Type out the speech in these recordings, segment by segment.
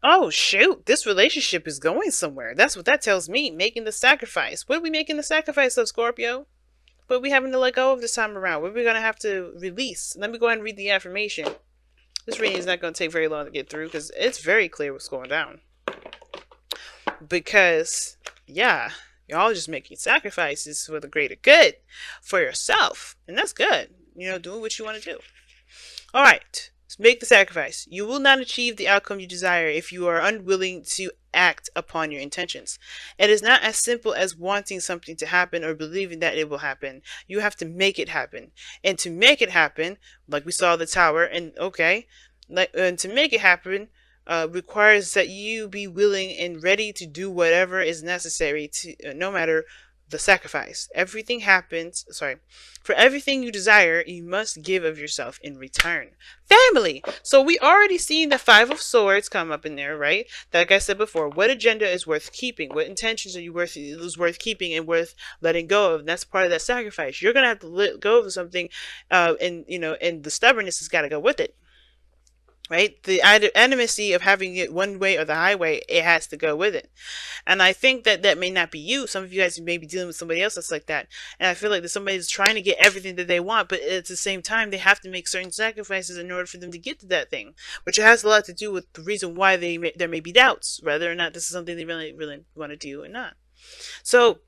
Oh, shoot. This relationship is going somewhere. That's what that tells me. Making the sacrifice. What are we making the sacrifice of, Scorpio? What are we having to let go of this time around? What are we going to have to release? Let me go ahead and read the affirmation. This reading is not going to take very long to get through because it's very clear what's going down. Because, yeah, you're all just making sacrifices for the greater good for yourself. And that's good. Doing what you want to do. All right. Make the sacrifice. You will not achieve the outcome you desire if you are unwilling to act upon your intentions. It is not as simple as wanting something to happen or believing that it will happen. You have to make it happen. And to make it happen, like we saw the tower, and to make it happen, requires that you be willing and ready to do whatever is necessary to, no matter the sacrifice. For everything you desire, you must give of yourself in return. Family. So we already seen the Five of Swords come up in there, right? Like I said before, what agenda is worth keeping? What intentions are you worth keeping and worth letting go of? And that's part of that sacrifice. You're gonna have to let go of something, and the stubbornness has got to go with it. Right? The intimacy of having it one way or the highway, it has to go with it. And I think that may not be you. Some of you guys may be dealing with somebody else that's like that. And I feel like that somebody's trying to get everything that they want, but at the same time, they have to make certain sacrifices in order for them to get to that thing, which has a lot to do with the reason why there may be doubts, whether or not this is something they really, really want to do or not. So,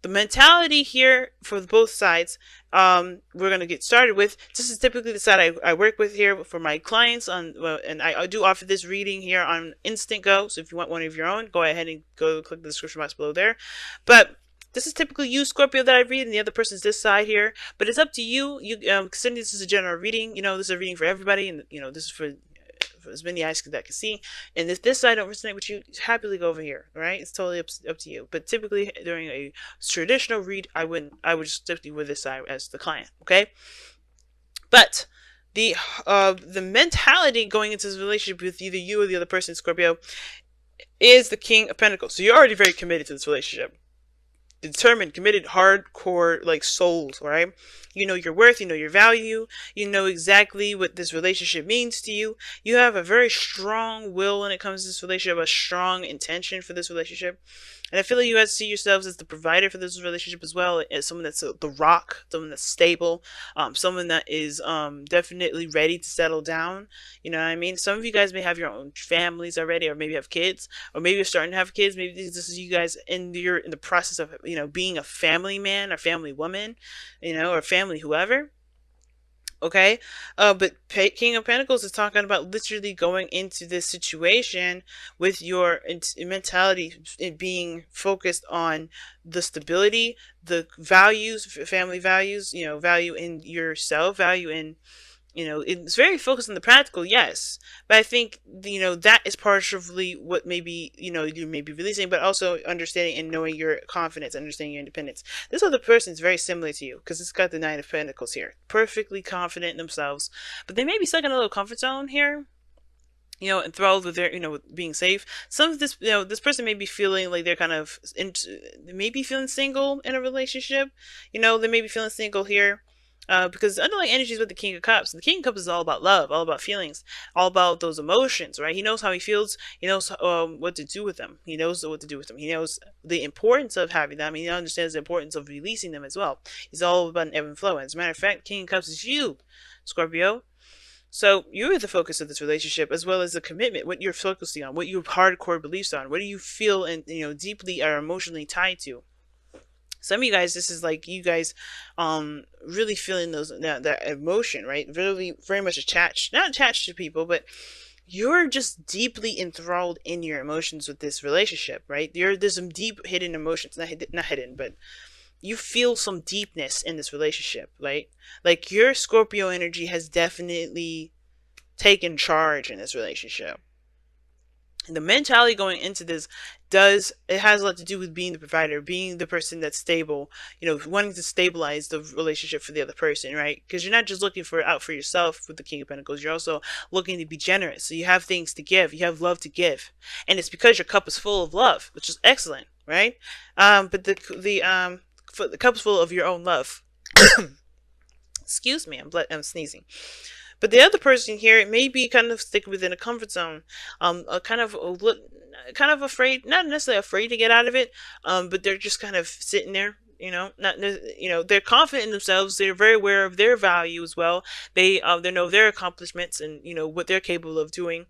the mentality here for both sides, we're going to get started with. This is typically the side I work with here for my clients and I do offer this reading here on Instant Go. So if you want one of your own, go ahead and go click the description box below there. But this is typically you, Scorpio, that I read, and the other person's this side here. But it's up to you. Considering this is a general reading, this is a reading for everybody, and this is for as many eyes that can see. And if this side don't resonate with you, happily go over here. All right, it's totally up to you. But typically during a traditional read, I would just stick with this side as the client. Okay, but the mentality going into this relationship with either you or the other person, Scorpio, is the King of Pentacles. So you're already very committed to this relationship. Determined, committed, hardcore, like souls, right? You know your worth, you know your value, you know exactly what this relationship means to you. You have a very strong will when it comes to this relationship, a strong intention for this relationship. And I feel like you guys see yourselves as the provider for this relationship as well, as someone that's the rock, someone that's stable, someone that is definitely ready to settle down. You know what I mean? Some of you guys may have your own families already, or maybe have kids, or maybe you're starting to have kids. Maybe this is you guys in the process of being a family man or family woman, or family whoever. Okay, but King of Pentacles is talking about literally going into this situation with your mentality being focused on the stability, the values, family values, value in yourself, value in, it's very focused on the practical, yes. But I think, that is partially what maybe, you may be releasing, but also understanding and knowing your confidence, understanding your independence. This other person is very similar to you because it's got the Nine of Pentacles here. Perfectly confident in themselves, but they may be stuck in a little comfort zone here. Enthralled with their, with being safe. Some of this, this person may be feeling like they're kind of, they may be feeling single in a relationship. They may be feeling single here. Because the underlying energy is with the King of Cups. And the King of Cups is all about love, all about feelings, all about those emotions, right? He knows how he feels. He knows what to do with them. He knows what to do with them. He knows the importance of having them. He understands the importance of releasing them as well. It's all about an ebb and flow. And as a matter of fact, King of Cups is you, Scorpio. So you're the focus of this relationship, as well as the commitment, what you're focusing on, what your hardcore beliefs on, what do you feel and deeply are emotionally tied to. Some of you guys, this is like you guys really feeling that emotion, right? Really very much not attached to people, but you're just deeply enthralled in your emotions with this relationship, right? There's some deep hidden emotions, not hidden, but you feel some deepness in this relationship, right? Like your Scorpio energy has definitely taken charge in this relationship. The mentality going into this has a lot to do with being the provider, being the person that's stable, wanting to stabilize the relationship for the other person, right? Because you're not just looking out for yourself with the King of Pentacles, you're also looking to be generous. So you have things to give, you have love to give, and it's because your cup is full of love, which is excellent, right? But the cup is full of your own love. Excuse me, I'm sneezing. But the other person here, it may be kind of stick within a comfort zone, kind of afraid, not necessarily afraid to get out of it, but they're just kind of sitting there. Not they're confident in themselves. They're very aware of their value as well. They know their accomplishments and what they're capable of doing.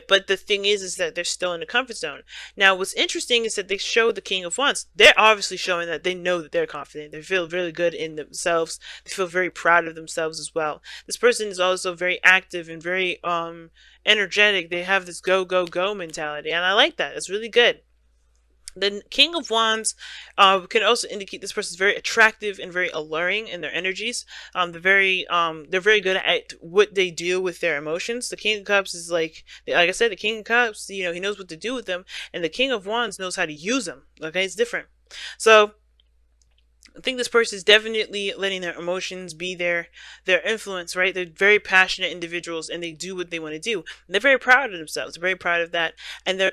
But the thing is that they're still in the comfort zone. Now, what's interesting is that they show the King of Wands. They're obviously showing that they know that they're confident. They feel really good in themselves. They feel very proud of themselves as well. This person is also very active and very energetic. They have this go go go mentality, and I like that. It's really good. The King of Wands can also indicate this person is very attractive and very alluring in their energies. They're very good at what they do with their emotions. The King of Cups is like I said, the King of Cups, he knows what to do with them, and the King of Wands knows how to use them. Okay, it's different. So I think this person is definitely letting their emotions be their influence, right? They're very passionate individuals and they do what they want to do. And they're very proud of themselves. They're very proud of that, and they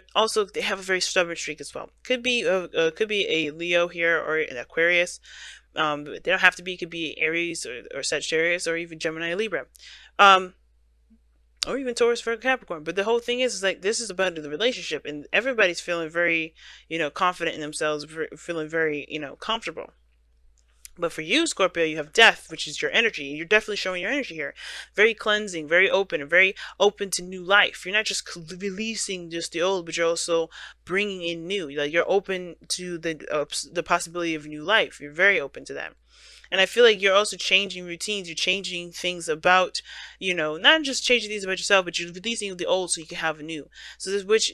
have a very stubborn streak as well. Could be a Leo here or an Aquarius. They don't have to be. It could be Aries or Sagittarius or even Gemini or Libra. Or even Taurus, Virgo, Capricorn. But the whole thing is like this is about the relationship, and everybody's feeling very, confident in themselves, feeling very, comfortable. But for you, Scorpio, you have death, which is your energy. You're definitely showing your energy here. Very cleansing, very open, and very open to new life. You're not just releasing just the old, but you're also bringing in new. Like you're open to the possibility of new life. You're very open to that. And I feel like you're also changing routines. You're changing things about, not just changing things about yourself, but you're releasing the old so you can have a new. So this, which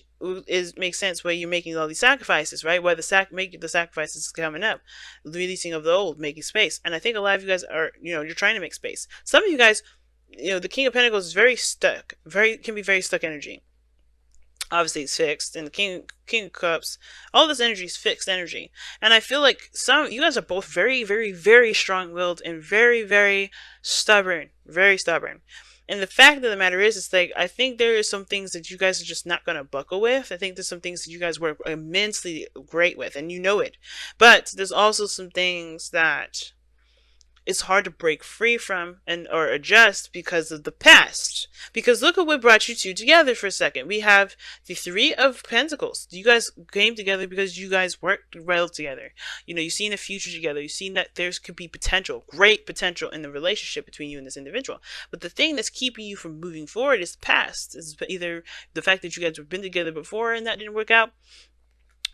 makes sense where you're making all these sacrifices, right? Where the sacrifices coming up, the releasing of the old, making space. And I think a lot of you guys are, you're trying to make space. Some of you guys, the King of Pentacles is very stuck, can be very stuck energy. Obviously it's fixed, and the King of Cups, all this energy is fixed energy. And I feel like you guys are both very, very, very strong-willed and very, very stubborn. Very stubborn. And the fact of the matter is, it's like I think there is some things that you guys are just not gonna buckle with. I think there's some things that you guys work immensely great with, and you know it. But there's also some things that it's hard to break free from or adjust because of the past. Because look at what brought you two together for a second. We have the Three of Pentacles. You guys came together because you guys worked well together. You've seen the future together. You've seen that there could be potential, great potential in the relationship between you and this individual. But the thing that's keeping you from moving forward is the past. It's either the fact that you guys have been together before and that didn't work out,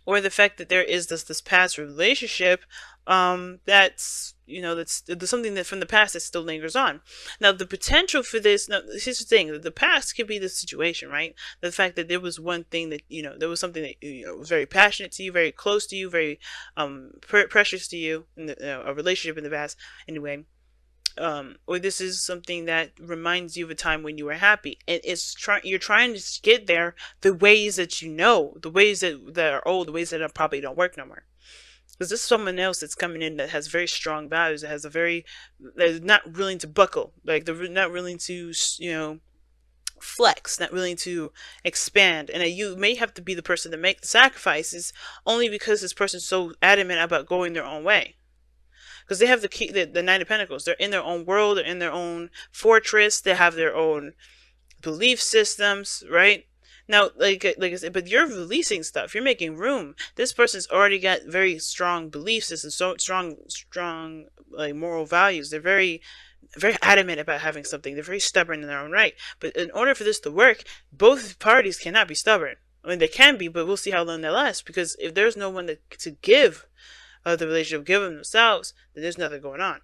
or the fact that there is this past relationship that's that's something that from the past that still lingers on. Now the potential for this, now here's the thing, the past could be the situation, right? The fact that there was one thing that there was something that was very passionate to you, very close to you, very precious to you in a relationship in the past anyway. Or this is something that reminds you of a time when you were happy, and you're trying to get there the ways that the ways that are old, the ways that probably don't work no more. Because this is someone else that's coming in that has very strong values, that has they're not willing to buckle, like they're not willing to flex, not willing to expand, and that you may have to be the person to make the sacrifices only because this person's so adamant about going their own way. Because they have the Knight of Pentacles. They're in their own world. They're in their own fortress. They have their own belief systems, right? Now, like I said, but you're releasing stuff. You're making room. This person's already got very strong belief systems, so strong like moral values. They're very, very adamant about having something. They're very stubborn in their own right. But in order for this to work, both parties cannot be stubborn. I mean, they can be, but we'll see how long they last. Because if there's no one to give the relationship, give them themselves, then there's nothing going on.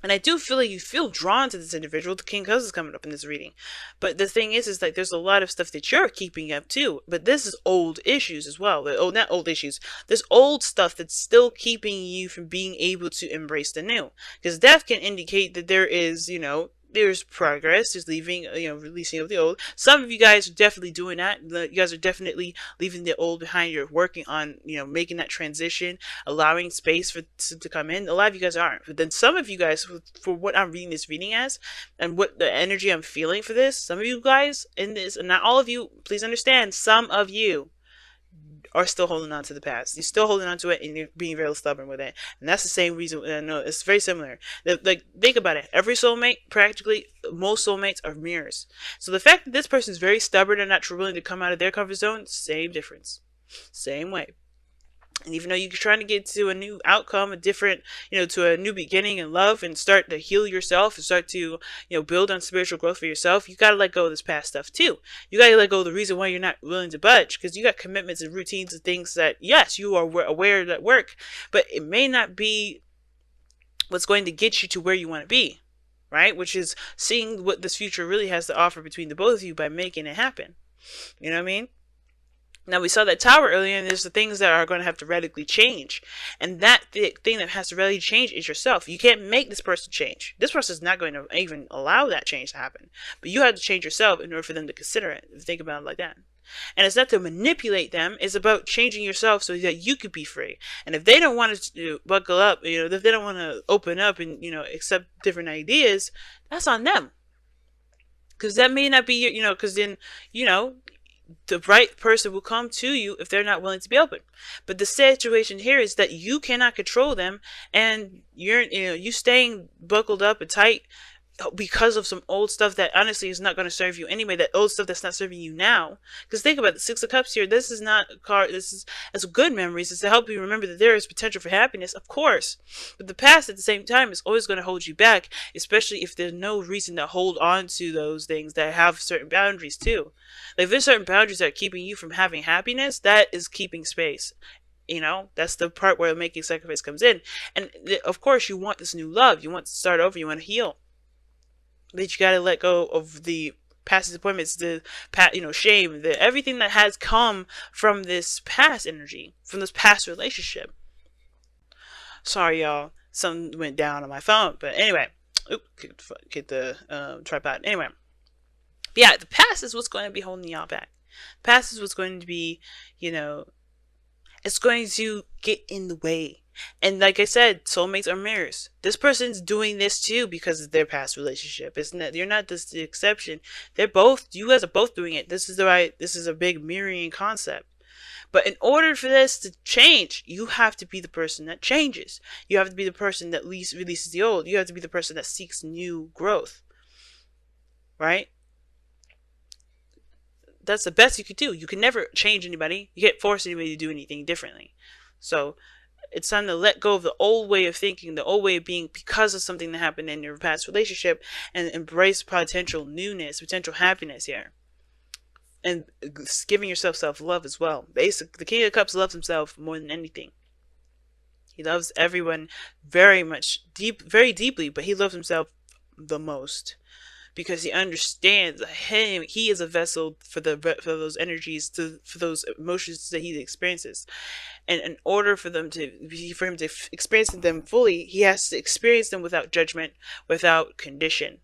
And I do feel like you feel drawn to this individual. The King of Cups is coming up in this reading. But the thing is like there's a lot of stuff that you're keeping up too. But this is old issues as well. Not old issues. There's old stuff that's still keeping you from being able to embrace the new. Because death can indicate that there is, there's progress, there's leaving, releasing of the old. Some of you guys are definitely doing that. You guys are definitely leaving the old behind. You're working on, making that transition, allowing space to come in. A lot of you guys aren't. But then some of you guys, for what I'm reading this reading as, and what the energy I'm feeling for this, some of you guys in this, and not all of you, please understand, some of you are still holding on to the past. You're still holding on to it, and you're being very stubborn with it. And that's the same reason. No, it's very similar. Like, think about it. Every soulmate, practically most soulmates, are mirrors. So the fact that this person is very stubborn and not willing to come out of their comfort zone, same difference, same way. And even though you're trying to get to a new outcome, a different, to a new beginning in love, and start to heal yourself and start to, build on spiritual growth for yourself, you got to let go of this past stuff too. You got to let go of the reason why you're not willing to budge, because you got commitments and routines and things that, yes, you are aware that work, but it may not be what's going to get you to where you want to be, right? Which is seeing what this future really has to offer between the both of you by making it happen. You know what I mean? Now, we saw that tower earlier, and there's the things that are going to have to radically change. And that thing that has to radically change is yourself. You can't make this person change. This person is not going to even allow that change to happen. But you have to change yourself in order for them to consider it. Think about it like that. And it's not to manipulate them. It's about changing yourself so that you could be free. And if they don't want to buckle up, if they don't want to open up and, accept different ideas, that's on them. Because that may not be, because then, the right person will come to you if they're not willing to be open. But the situation here is that you cannot control them, and you staying buckled up and tight because of some old stuff that honestly is not going to serve you anyway. That old stuff that's not serving you now. Because think about the Six of Cups here. This is not a card. It's good memories. It's to help you remember that there is potential for happiness, of course. But the past at the same time is always going to hold you back, especially if there's no reason to hold on to those things that have certain boundaries too. Like, if there's certain boundaries that are keeping you from having happiness, that is keeping space. That's the part where making sacrifice comes in. And of course, you want this new love. You want to start over. You want to heal. But you gotta let go of the past disappointments, the shame, everything that has come from this past energy, from this past relationship. Sorry, y'all. Something went down on my phone, but anyway, get the tripod. Anyway, but yeah, the past is what's going to be holding y'all back. The past is what's going to be, it's going to get in the way. And like I said, soulmates are mirrors. This person's doing this too because of their past relationship. You're not just the exception. You guys are both doing it. This is a big mirroring concept. But in order for this to change, you have to be the person that changes. You have to be the person that releases the old. You have to be the person that seeks new growth. Right? That's the best you could do. You can never change anybody. You can't force anybody to do anything differently. So it's time to let go of the old way of thinking, the old way of being because of something that happened in your past relationship, and embrace potential newness, potential happiness here. And giving yourself self-love as well. Basically, the King of Cups loves himself more than anything. He loves everyone very very deeply, but he loves himself the most. Because he understands he is a vessel for those energies, for those emotions that he experiences. And in order for him to experience them fully, he has to experience them without judgment, without condition.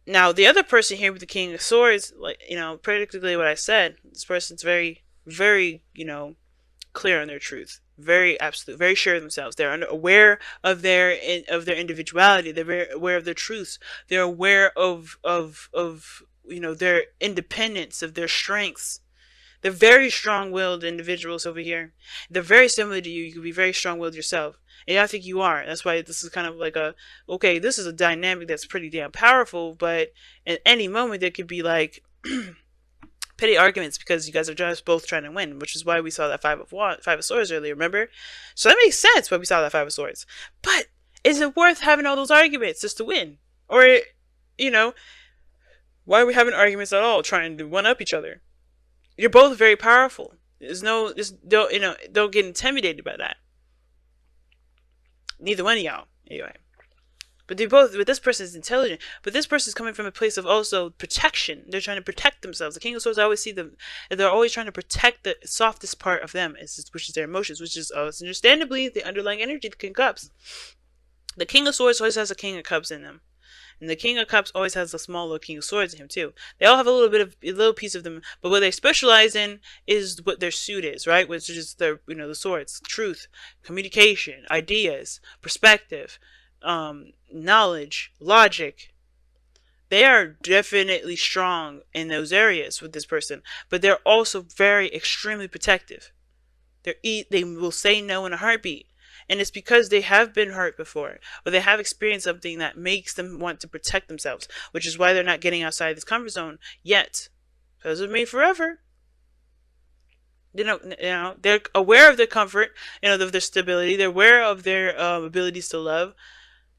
Now, the other person here with the King of Swords, practically what I said, this person's very, very, clear on their truth. Very absolute, very sure of themselves. They're aware of their individuality. They're very aware of their truths. They're aware of their independence, of their strengths. They're very strong-willed individuals over here. They're very similar to you. You can be very strong-willed yourself. And I think you are. That's why this is kind of like this is a dynamic that's pretty damn powerful, but at any moment there could be like petty arguments because you guys are just both trying to win, which is why we saw that Five of Swords earlier, remember? So that makes sense why we saw that Five of Swords. But is it worth having all those arguments just to win? Or, why are we having arguments at all, trying to one-up each other? You're both very powerful. Don't get intimidated by that. Neither one of y'all, anyway. But this person is intelligent. But this person is coming from a place of also protection. They're trying to protect themselves. The King of Swords, I always see them, they're always trying to protect the softest part of them, which is their emotions, which is understandably the underlying energy, the King of Cups. The King of Swords always has a King of Cups in them. And the King of Cups always has a small little King of Swords in him too. They all have a little piece of them, but what they specialize in is what their suit is, right? Which is the swords, truth, communication, ideas, perspective, knowledge, logic, They are definitely strong in those areas with this person, but they're also very extremely protective. They will say no in a heartbeat. And it's because they have been hurt before, or they have experienced something that makes them want to protect themselves, which is why they're not getting outside this comfort zone yet. Doesn't mean forever. They're aware of their comfort, of their stability. They're aware of their abilities to love.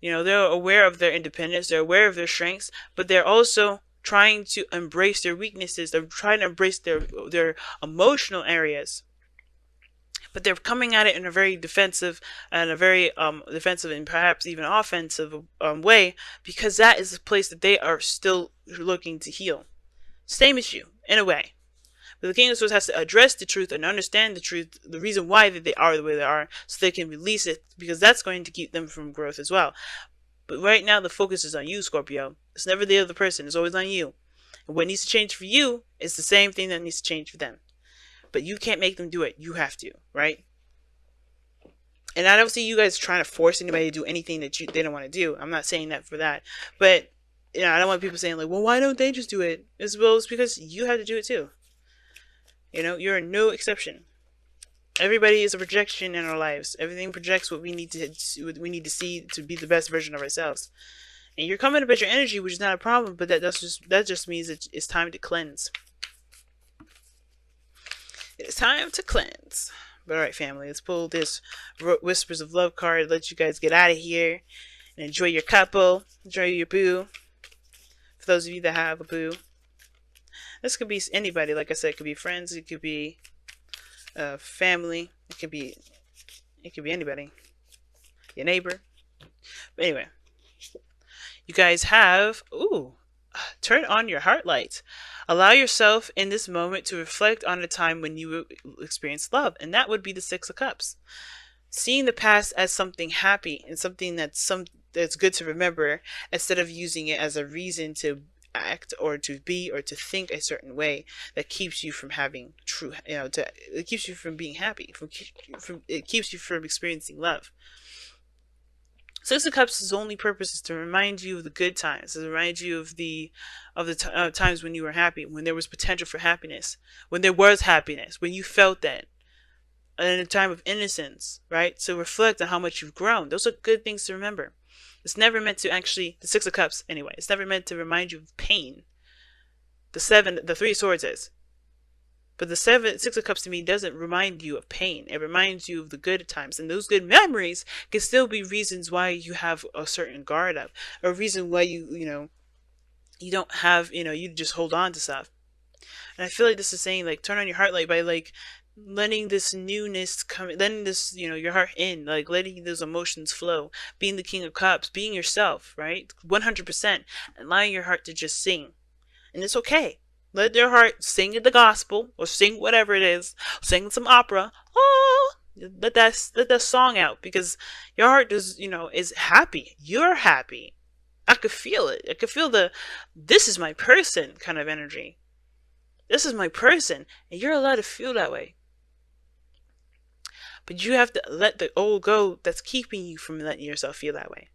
They're aware of their independence. They're aware of their strengths, but they're also trying to embrace their weaknesses. They're trying to embrace their emotional areas, but they're coming at it in a very defensive and a very defensive and perhaps even offensive way, because that is the place that they are still looking to heal. Same as you, in a way. But the King of Swords has to address the truth and understand the truth, the reason why they are the way they are, so they can release it, because that's going to keep them from growth as well. But right now, the focus is on you, Scorpio. It's never the other person. It's always on you. And what needs to change for you is the same thing that needs to change for them. But you can't make them do it. You have to, right? And I don't see you guys trying to force anybody to do anything that they don't want to do. I'm not saying that for that. But, I don't want people saying, like, well, why don't they just do it? It's because you have to do it too. You're no exception. Everybody is a projection in our lives. Everything projects what we need to see to be the best version of ourselves. And you're coming up at your energy, which is not a problem, but that just means it's time to cleanse. It's time to cleanse. But alright, family, let's pull this Whispers of Love card, let you guys get out of here and enjoy your couple, enjoy your boo. For those of you that have a boo. This could be anybody, like I said. It could be friends, it could be family, it could be anybody. Your neighbor. But anyway, you guys have, turn on your heart light. Allow yourself in this moment to reflect on a time when you experienced love, and that would be the Six of Cups. Seeing the past as something happy and something that's good to remember, instead of using it as a reason to act or to be or to think a certain way that keeps you from having it keeps you from being happy, it keeps you from experiencing love. Six of Cups' only purpose is to remind you of the good times, to remind you of the times when you were happy, when there was potential for happiness, when there was happiness, when you felt that, in a time of innocence, right? To reflect on how much you've grown. Those are good things to remember. It's never meant to the Six of Cups anyway, it's never meant to remind you of pain. The Three of Swords is. But the Six of Cups to me doesn't remind you of pain. It reminds you of the good times. And those good memories can still be reasons why you have a certain guard up. Or a reason why you don't have, you just hold on to stuff. And I feel like this is saying, like, turn on your heart light by, like, letting this newness come, letting this, your heart in, like, letting those emotions flow. Being the King of Cups, being yourself, right? 100%. Allowing your heart to just sing. And it's okay. Let their heart sing the gospel or sing whatever it is. Sing some opera. Oh, let that song out, because your heart is happy. You're happy. I could feel it. I could feel this is my person kind of energy. This is my person, and you're allowed to feel that way. But you have to let the old go that's keeping you from letting yourself feel that way.